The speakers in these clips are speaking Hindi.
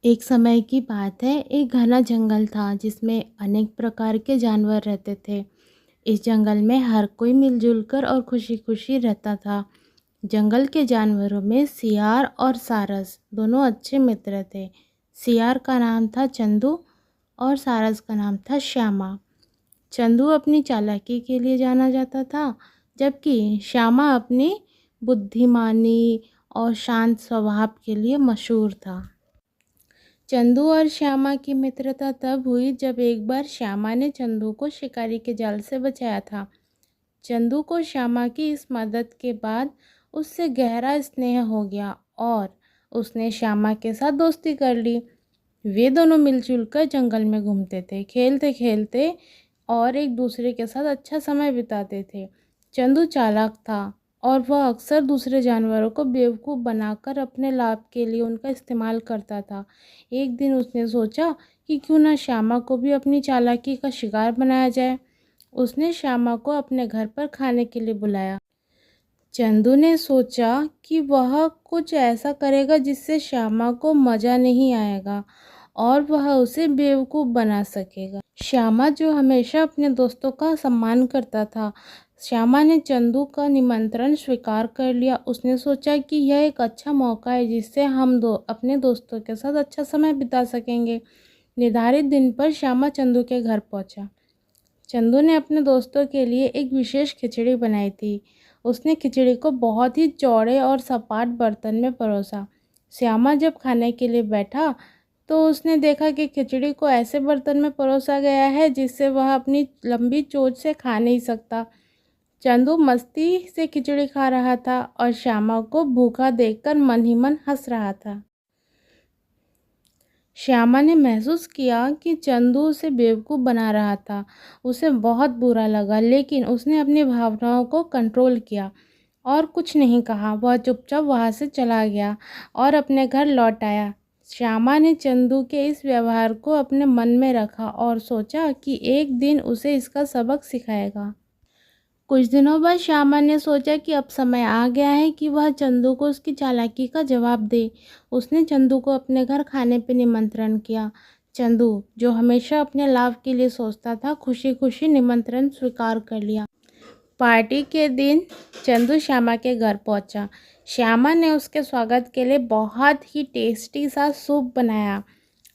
एक समय की बात है। एक घना जंगल था जिसमें अनेक प्रकार के जानवर रहते थे। इस जंगल में हर कोई मिलजुल कर और खुशी खुशी रहता था। जंगल के जानवरों में सियार और सारस दोनों अच्छे मित्र थे। सियार का नाम था चंदू और सारस का नाम था श्यामा। चंदू अपनी चालाकी के लिए जाना जाता था, जबकि श्यामा अपनी बुद्धिमानी और शांत स्वभाव के लिए मशहूर था। चंदू और श्यामा की मित्रता तब हुई जब एक बार श्यामा ने चंदू को शिकारी के जाल से बचाया था। चंदू को श्यामा की इस मदद के बाद उससे गहरा स्नेह हो गया और उसने श्यामा के साथ दोस्ती कर ली। वे दोनों मिलजुल कर जंगल में घूमते थे, खेलते खेलते और एक दूसरे के साथ अच्छा समय बिताते थे। चंदू चालाक था और वह अक्सर दूसरे जानवरों को बेवकूफ़ बनाकर अपने लाभ के लिए उनका इस्तेमाल करता था। एक दिन उसने सोचा कि क्यों ना श्यामा को भी अपनी चालाकी का शिकार बनाया जाए। उसने श्यामा को अपने घर पर खाने के लिए बुलाया। चंदू ने सोचा कि वह कुछ ऐसा करेगा जिससे श्यामा को मज़ा नहीं आएगा और वह उसे बेवकूफ़ बना सकेगा। श्यामा जो हमेशा अपने दोस्तों का सम्मान करता था, श्यामा ने चंदू का निमंत्रण स्वीकार कर लिया। उसने सोचा कि यह एक अच्छा मौका है जिससे हम अपने दोस्तों के साथ अच्छा समय बिता सकेंगे। निर्धारित दिन पर श्यामा चंदू के घर पहुंचा। चंदू ने अपने दोस्तों के लिए एक विशेष खिचड़ी बनाई थी। उसने खिचड़ी को बहुत ही चौड़े और सपाट बर्तन में परोसा। श्यामा जब खाने के लिए बैठा तो उसने देखा कि खिचड़ी को ऐसे बर्तन में परोसा गया है जिससे वह अपनी लंबी चोंच से खा नहीं सकता। चंदू मस्ती से खिचड़ी खा रहा था और श्यामा को भूखा देखकर मन ही मन हंस रहा था। श्यामा ने महसूस किया कि चंदू उसे बेवकूफ़ बना रहा था। उसे बहुत बुरा लगा, लेकिन उसने अपनी भावनाओं को कंट्रोल किया और कुछ नहीं कहा। वह चुपचाप वहाँ से चला गया और अपने घर लौट आया। श्यामा ने चंदू के इस व्यवहार को अपने मन में रखा और सोचा कि एक दिन उसे इसका सबक सिखाएगा। कुछ दिनों बाद श्यामा ने सोचा कि अब समय आ गया है कि वह चंदू को उसकी चालाकी का जवाब दे। उसने चंदू को अपने घर खाने पर निमंत्रण किया। चंदू, जो हमेशा अपने लाभ के लिए सोचता था, खुशी खुशी निमंत्रण स्वीकार कर लिया। पार्टी के दिन चंदू श्यामा के घर पहुंचा। श्यामा ने उसके स्वागत के लिए बहुत ही टेस्टी सा सूप बनाया,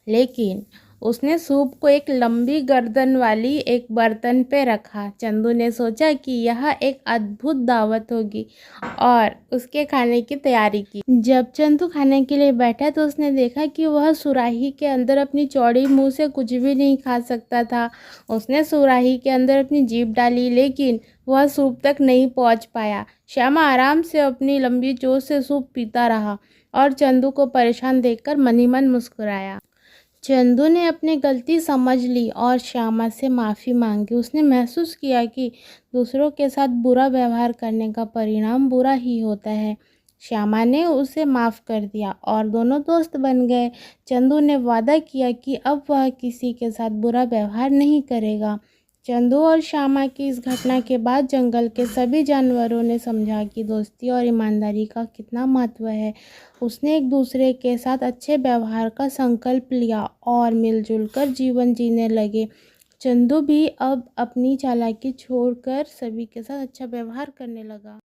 लेकिन उसने सूप को एक लंबी गर्दन वाली एक बर्तन पे रखा। चंदू ने सोचा कि यह एक अद्भुत दावत होगी और उसके खाने की तैयारी की। जब चंदू खाने के लिए बैठा तो उसने देखा कि वह सुराही के अंदर अपनी चौड़ी मुंह से कुछ भी नहीं खा सकता था। उसने सुराही के अंदर अपनी जीभ डाली, लेकिन वह सूप तक नहीं पहुंच पाया। श्यामा आराम से अपनी लंबी चोंच से सूप पीता रहा और चंदू को परेशान देखकर मन ही मन मुस्कुराया। चंदू ने अपनी गलती समझ ली और श्यामा से माफ़ी मांगी। उसने महसूस किया कि दूसरों के साथ बुरा व्यवहार करने का परिणाम बुरा ही होता है। श्यामा ने उसे माफ़ कर दिया और दोनों दोस्त बन गए। चंदू ने वादा किया कि अब वह किसी के साथ बुरा व्यवहार नहीं करेगा। चंदू और श्यामा की इस घटना के बाद जंगल के सभी जानवरों ने समझा कि दोस्ती और ईमानदारी का कितना महत्व है। उसने एक दूसरे के साथ अच्छे व्यवहार का संकल्प लिया और मिलजुल कर जीवन जीने लगे। चंदू भी अब अपनी चालाकी छोड़कर सभी के साथ अच्छा व्यवहार करने लगा।